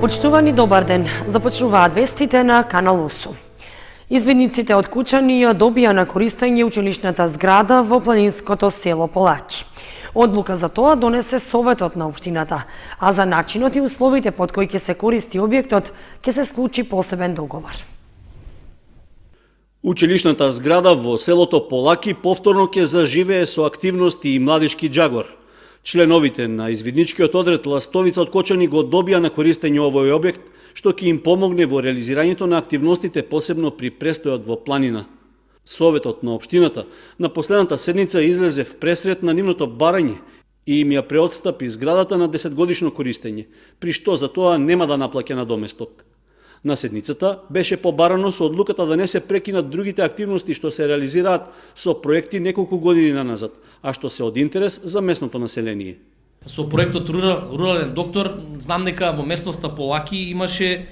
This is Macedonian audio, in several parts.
Почитувани, добар ден. Започнуваат вестите на Канал 8. Извидниците од Кучани ја добија на користење училишната зграда во планинското село Полаки. Одлука за тоа донесе Советот на општината, а за начинот и условите под кои ќе се користи објектот ќе се случи посебен договор. Училишната зграда во селото Полаки повторно ќе заживее со активности и младишки џагор. Членовите на извидничкиот одред Ластовица од Кочани го добија на користење овој објект, што ќе им помогне во реализирањето на активностите, посебно при престојот во планина. Советот на општината на последната седница излезе в пресрет на нивното барање и им ја преотстапи зградата на 10-годишно користење, при што за тоа нема да наплаќа надоместок. На седницата беше побарано со одлуката да не се прекинат другите активности што се реализираат со проекти неколку години наназад, а што се од интерес за местното население. Со проектот Рурален доктор, знам дека во местноста Полаки имаше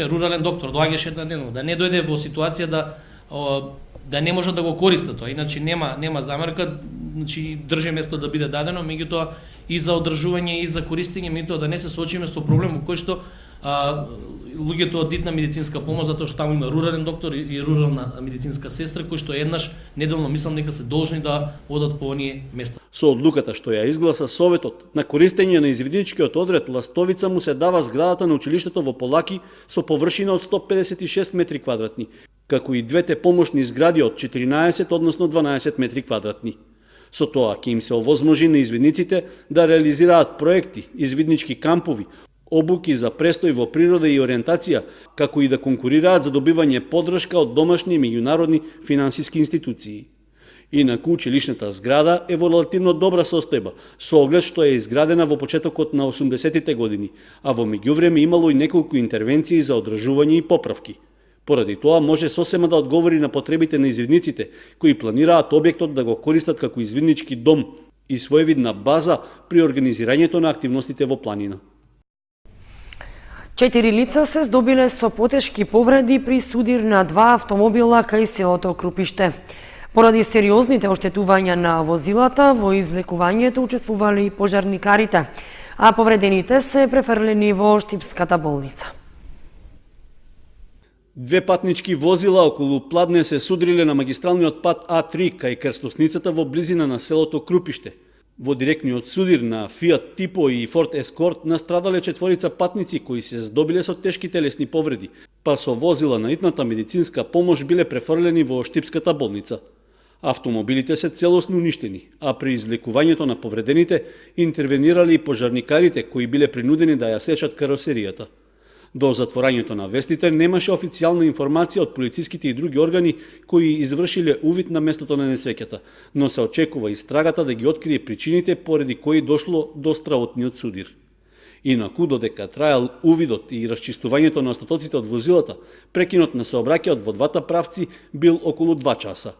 рурален доктор, доаѓаше еднодневно, да не дојде во ситуација да не може да го користи тоа, иначе нема замерка, значи држи место да биде дадено, меѓутоа и за одржување и за користење, меѓутоа да не се соочиме со проблем во кој што луѓето од дитна медицинска помош, затоа што таму има рурален доктор и рурална медицинска сестра, кои што еднаш неделно мислам дека се должни да одат по оние места. Со одлуката што ја изгласа Советот на користење на извидничкиот одред Ластовица му се дава зградата на училиштето во Полаки со површина од 156 метри квадратни, како и двете помошни згради од 14, односно 12 метри квадратни. Со тоа ќе им се овозможи на извидниците да реализираат проекти, извиднички кампови, обуки за престој во природа и ориентација, како и да конкурираат за добивање поддршка од домашни и меѓународни финансиски институции. Инаку училишната зграда е во релативно добра состојба, со оглед што е изградена во почетокот на 80-тите години, а во меѓувреме имало и неколку интервенции за одржување и поправки. Поради тоа може сосема да одговори на потребите на извидниците, кои планираат објектот да го користат како извиднички дом и своевидна база при организирањето на активностите во планина. 4 лица се здобиле со потешки повреди при судир на 2 автомобила кај селото Крупиште. Поради сериозните оштетувања на возилата, во излекувањето учествувале и пожарникарите, а повредените се префрлени во Штипската болница. Две патнички возила околу Пладне се судриле на магистралниот пат А3 кај крстосницата во близина на селото Крупиште. Во директниот судир на Fiat Tipo и Ford Escort настрадале 4 патници кои се здобиле со тешки телесни повреди, па со возила на итната медицинска помош биле префрлени во Штипската болница. Автомобилите се целосно уништени, а при излекувањето на повредените интервенирали и пожарникарите кои биле принудени да ја сечат каросеријата. До затворањето на вестите немаше официјална информација од полициските и други органи кои извршиле увид на местото на несреќата, но се очекува истрагата да ги открие причините поради кои дошло до стравотниот судир. Инаку, додека траел увидот и расчистувањето на остатоците од возилата, прекинот на сообраќајот во двата правци бил околу 2 часа.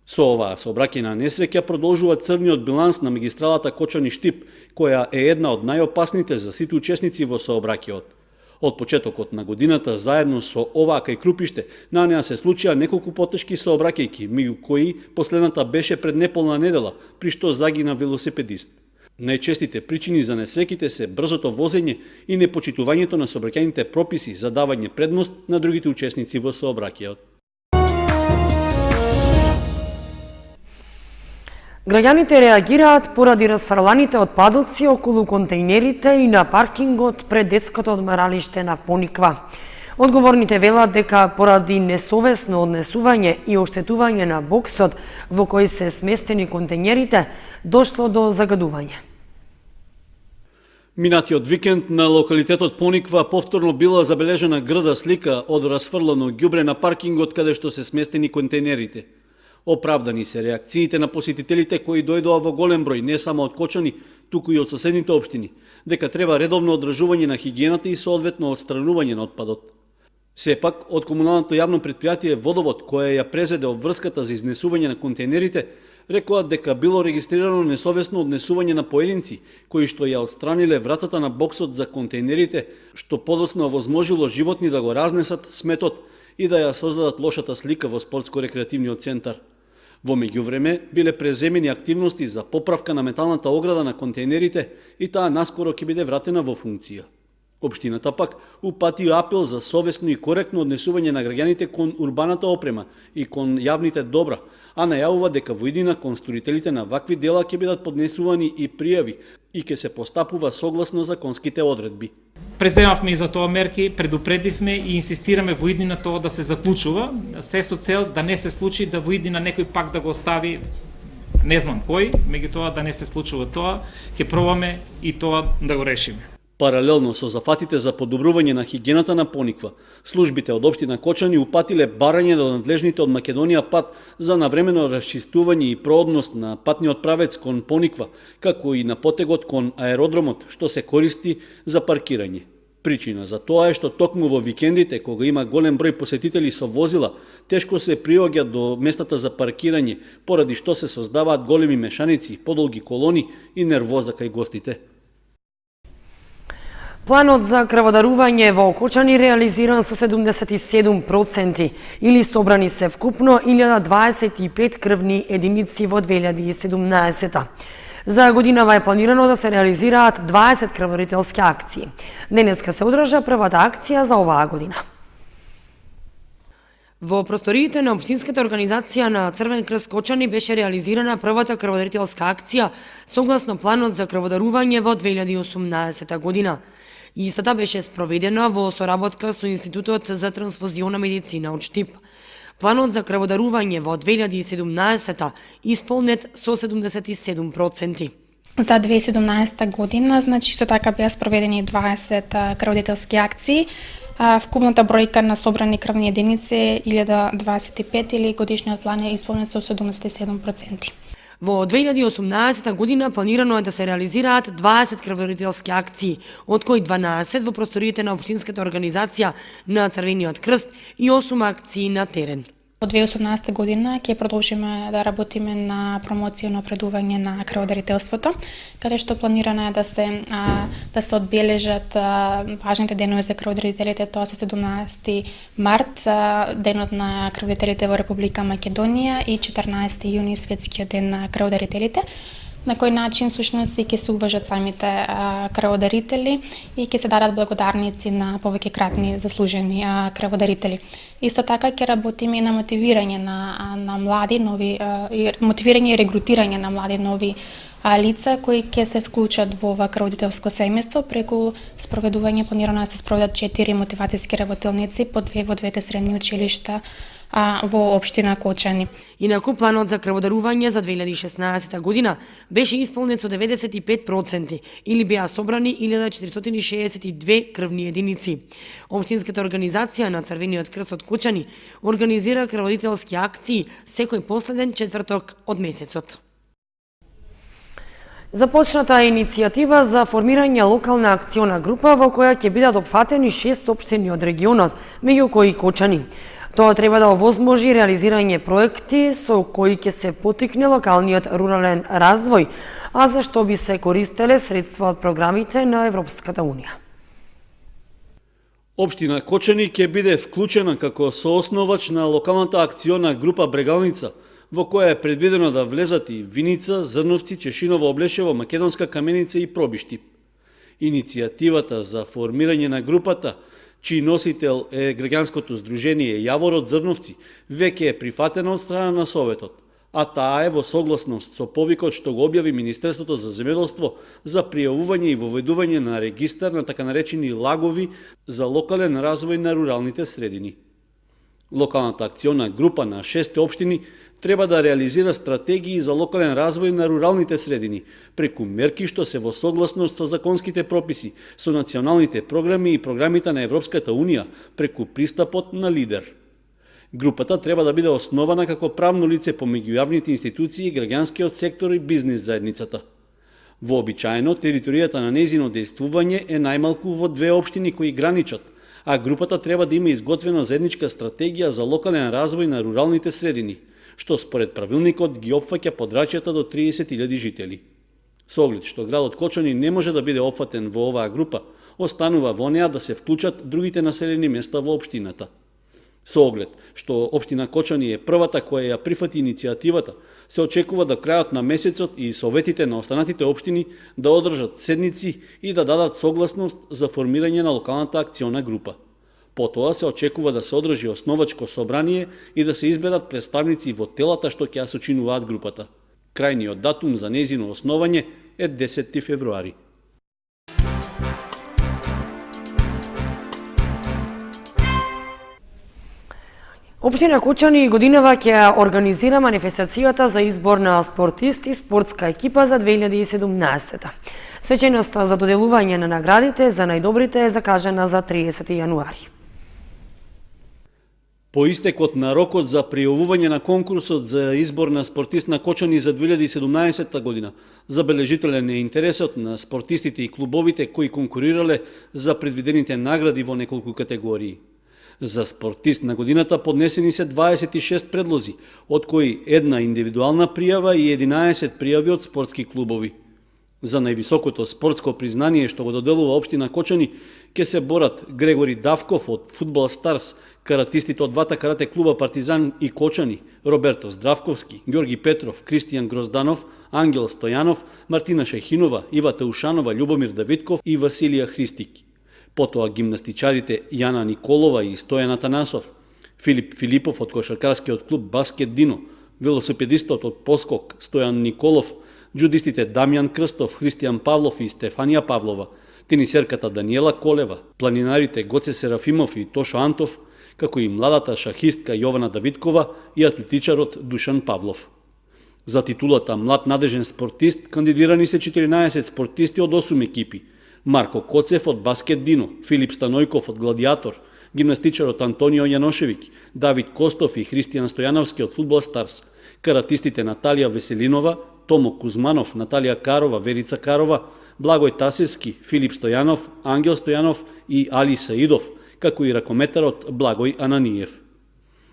Со оваа сообраќајна несреќа продолжува црниот биланс на магистралата Кочани-Штип, која е една од најопасните за сите учесници во сообраќајот. Од почетокот на годината, заедно со оваа кај Крупиште, на неа се случија неколку потешки сообраќајки, меѓу кои последната беше пред неполна недела, при што загина велосипедист. Најчестите причини за несреќите се брзото возење и непочитувањето на сообраќајните прописи за давање предност на другите учесници во сообраќајот. Граѓаните реагираат поради расфрланите отпадоци околу контејнерите и на паркингот пред детското одмаралиште на Пониква. Одговорните велат дека поради несовесно однесување и оштетување на боксот во кој се сместени контејнерите, дошло до загадување. Минатиот викенд на локалитетот Пониква повторно била забележена грда слика од расфрлано ѓубре на паркингот каде што се сместени контејнерите. Оправдани се реакциите на посетителите кои дојдоа во голем број не само од Кочани, туку и од соседните општини, дека треба редовно одржување на хигиената и соодветно отстранување на отпадот. Сепак, од комуналното јавно претпријатие Водовод, кое ја презеде обврската за изнесување на контејнерите, рекоа дека било регистрирано несовесно однесување на поединци, кои што ја отстраниле вратата на боксот за контејнерите, што подоцна овозможило животни да го разнесат сметот и да ја создадат лошата слика во спортско-рекреативниот центар. Во меѓувреме биле преземени активности за поправка на металната ограда на контејнерите и таа наскоро ќе биде вратена во функција. Општината пак упати апел за совесно и коректно однесување на граѓаните кон урбаната опрема и кон јавните добра, а најавува дека во иднина кон сторителите на вакви дела ќе бидат поднесувани и пријави и ќе се постапува согласно законските одредби. Преземавме и за тоа мерки, предупредивме и инсистираме во иднина тоа да се заклучува, се со цел да не се случи да во иднина некој пак да го остави, не знам кој, меѓутоа да не се случува тоа, ќе пробаме и тоа да го решиме. Паралелно со зафатите за подобрување на хигиената на Пониква, службите од општина Кочани упатиле барање до надлежните од Македонија пат за навремено расчистување и проодност на патниот правец кон Пониква, како и на потегот кон аеродромот, што се користи за паркирање. Причина за тоа е што токму во викендите, кога има голем број посетители со возила, тешко се приоѓа до местата за паркирање, поради што се создаваат големи мешаници, подолги колони и нервоза кај гостите. Планот за крводарување во Кочани реализиран со 77% или собрани се вкупно 1025 крвни единици во 2017. За годинава е планирано да се реализираат 20 крводарителски акции. Денеска се одржа првата акција за оваа година. Во просториите на Општинската организација на Црвен крст Кочани беше реализирана првата крводарителска акција согласно планот за крводарување во 2018 година. Истата беше спроведена во соработка со Институтот за трансфузиона медицина од Штип. Планот за крводарување во 2017 исполнет со 77%. За 2017 година, значи исто така беа спроведени 20 крводарителски акции. Вкупната бројка на собрани крвни единици е 1025 или годишниот план е исполнет со 77%. Во 2018 година планирано е да се реализираат 20 крводарителски акции, од кои 12 во просториите на Општинската организација на Црвениот крст и 8 акции на терен. Во 2018 година ќе продолжиме да работиме на промоција и напредување на крводарителството, каде што планирано е да се одбележат важните денови за крводарителите, тоа се 17 март, денот на крводарителите во Република Македонија и 14 јуни светскиот ден на крводарителите. На кој начин сушност ќе се уважат самите крводарители и ќе се дадат благодарници на повеќе кратни заслужени крводарители. Исто така ќе работиме и на мотивирање на млади нови мотивирање и регрутирање на млади нови лица кои ќе се вклучат во ова крводарителско семејство преку спроведување планирано да се спроведат 4 мотивацијски работилници по 2 во двете средни училишта во општина Кочани. Инаку планот за крводарување за 2016 година беше исполнет со 95% или беа собрани 1462 крвни единици. Општинската организација на Црвениот крст од Кочани организира крводарителски акции секој последен четврток од месецот. Започната е иницијатива за формирање локална акциона група во која ќе бидат опфатени 6 општини од регионот, меѓу кои Кочани. Тоа треба да овозможи реализирање проекти со кои ќе се поттикне локалниот рурален развој, а за што би се користеле средства од програмите на Европската Унија. Општина Кочани ќе биде вклучена како соосновач на локалната акциона група Брегалница, во која е предвидено да влезат и Виница, Зрновци, Чешиново, Облешево, Македонска Каменица и Пробишти. Иницијативата за формирање на групата, чиј носител е граѓанското здружение Јаворот Зрновци, веќе е прифатена од страна на Советот, а таа е во согласност со повикот што го објави Министерството за земјоделство за пријавување и воведување на регистар на така наречени лагови за локален развој на руралните средини. Локалната акциона група на 6 општини треба да реализира стратегии за локален развој на руралните средини, преку мерки што се во согласност со законските прописи, со националните програми и програмите на Европската Унија, преку пристапот на лидер. Групата треба да биде основана како правно лице помеѓу јавните институции, граѓанскиот сектор и бизнис заедницата. Вообичаено, територијата на нејзино дејствување е најмалку во 2 општини кои граничат, а групата треба да има изготвена заедничка стратегија за локален развој на руралните средини, што според правилникот ги опфаќа подрачјата до 30.000 жители. Со оглед што градот Кочани не може да биде опфатен во оваа група, останува во неа да се вклучат другите населени места во општината. Со оглед што општина Кочани е првата која ја прифати иницијативата, се очекува до крајот на месецот и советите на останатите општини да одржат седници и да дадат согласност за формирање на локалната акциона група. Потоа се очекува да се одржи основачко собрание и да се изберат представници во телата што ќе ја сочинуваат групата. Крајниот датум за нејзино основање е 10 февруари. Општина Кочани годинава ќе организира манифестацијата за избор на спортист и спортска екипа за 2017. Свеченоста за доделување на наградите за најдобрите е закажана за 30 јануари. По истекот на рокот за пријавување на конкурсот за избор на спортист на Кочани за 2017 година, забележителен е интересот на спортистите и клубовите кои конкурирале за предвидените награди во неколку категории. За спортист на годината поднесени се 26 предлози, од кои една индивидуална пријава и 11 пријави од спортски клубови. За највисокото спортско признание што го доделува општина Кочани ќе се борат Грегори Давков од Фудбал Старс, каратистите од двата карате клуба Партизан и Кочани, Роберто Здравковски, Ѓорги Петров, Кристијан Грозданов, Ангел Стојанов, Мартина Шехинова, Ива Теушанова, Љубомир Давидков и Василија Христики. Потоа гимнастичарите Јана Николова и Стојан Атанасов, Филип Филипов од кошаркарскиот клуб Баскет Дино, велосипедистот од Поскок Стојан Николов, джудистите Дамјан Крстов, Христијан Павлов и Стефанија Павлова, тенисерката Даниела Колева, планинарите Гоце Серафимов и Тошо Антов, како и младата шахистка Јована Давидкова и атлетичарот Душан Павлов. За титулата Млад надежен спортист кандидирани се 14 спортисти од 8 екипи: Марко Коцев од Баскет Дино, Филип Станојков од Гладиатор, гимнастичарот Антонио Јаношевик, Давид Костов и Христијан Стојановски од Фудбал Старс, каратистите Наталија Веселинова, Томо Кузманов, Наталија Карова, Верица Карова, Благој Тасевски, Филип Стојанов, Ангел Стојанов и Али Саидов, како и ракометарот Благој Ананиев.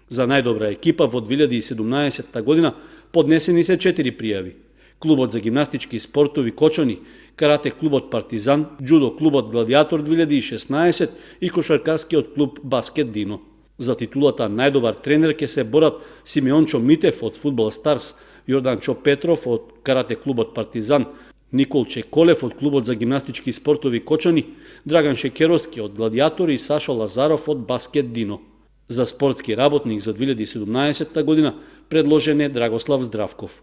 За најдобра екипа во 2017 година поднесени се 4 пријави: Клубот за гимнастички спортови Кочани, Карате клубот Партизан, Джудо клубот Гладиатор 2016 и кошаркарскиот клуб Баскет Дино. За титулата најдобар тренер ќе се борат Симеончо Митев од Фудбал Старс, Јорданчо Петров од Карате клубот Партизан, Николче Колев од клубот за гимнастички спортови Кочани, Драган Шекеровски од Гладиатор и Сашо Лазаров од Баскет Дино. За спортски работник за 2017 година предложен е Драгослав Здравков.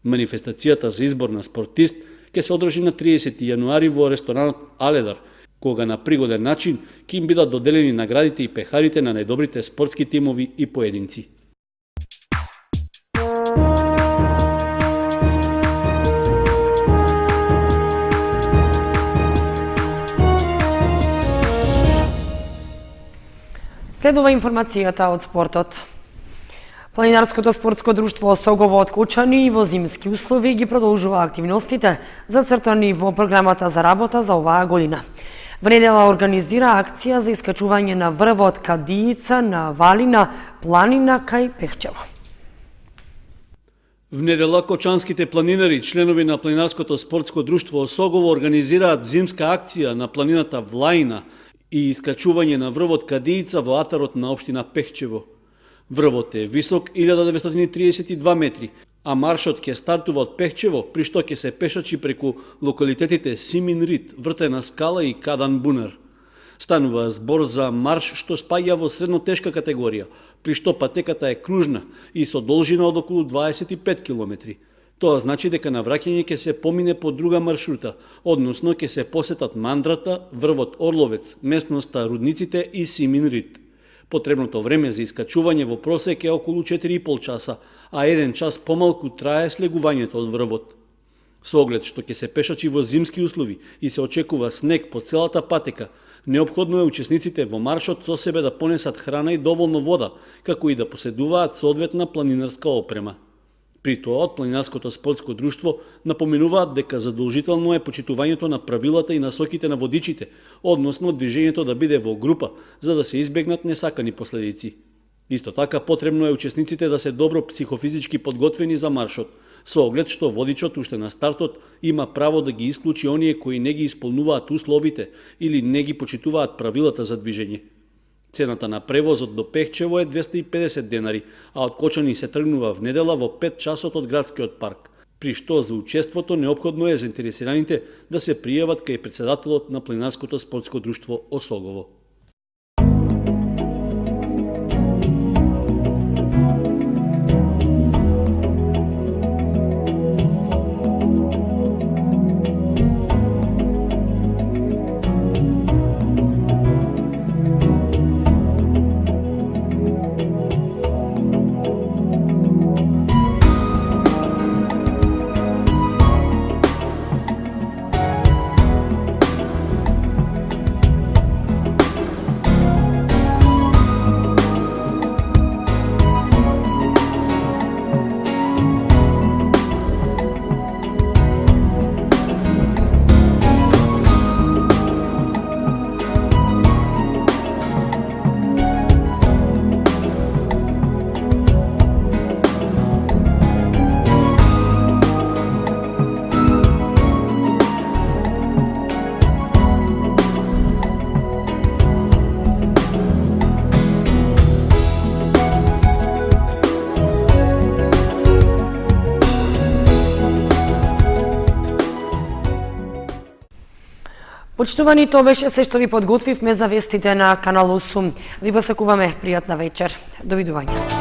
Манифестацијата за избор на спортист ќе се одржи на 30 јануари во ресторанот Аледар, кога на пригоден начин ќе им бидат доделени наградите и пехарите на најдобрите спортски тимови и поединци. Следува информацијата од спортот. Планинарското спортско друштво Согово од Кочани во зимски услови ги продолжува активностите зацртани во програмата за работа за оваа година. Во недела организира акција за искачување на врвот Кадијица на Валина планина кај Пехчево. В недела кочанските планинари, членови на Планинарското спортско друштво Согово организираат зимска акција на планината Влаина и искачување на врвот Кадијица во атарот на општина Пехчево. Врвот е висок 1932 метри, а маршот ќе стартува од Пехчево, при што ќе се пешачи преку локалитетите Симин Рид, Вртена скала и Кадан Бунар. Станува збор за марш што спаѓа во среднотешка категорија, при што патеката е кружна и со должина од околу 25 км. Тоа значи дека на враќање ќе се помине по друга маршрута, односно ќе се посетат Мандрата, врвот Орловец, местноста Рудниците и Симин Рид. Потребното време за искачување во просек е околу 4,5 часа, а 1 час помалку трае слегувањето од врвот. Со оглед што ќе се пешачи во зимски услови и се очекува снег по целата патека, неопходно е учесниците во маршот со себе да понесат храна и доволно вода, како и да поседуваат соодветна планинарска опрема. При тоа, од Планинарското спортско друштво напоменуваат дека задолжително е почитувањето на правилата и насоките на водичите, односно движењето да биде во група, за да се избегнат несакани последици. Исто така, потребно е учесниците да се добро психофизички подготвени за маршот, со оглед што водичот уште на стартот има право да ги исклучи оние кои не ги исполнуваат условите или не ги почитуваат правилата за движење. Цената на превозот до Пехчево е 250 денари, а од Кочани се тргнува в недела во 5 часот од градскиот парк, при што за учеството неопходно е заинтересираните да се пријават кај председателот на Планинарското спортско друштво Осогово. Почитувани, тоа беше се што ви подготвивме за вестите на Канал 8. Ви посакуваме пријатна вечер. Довидување.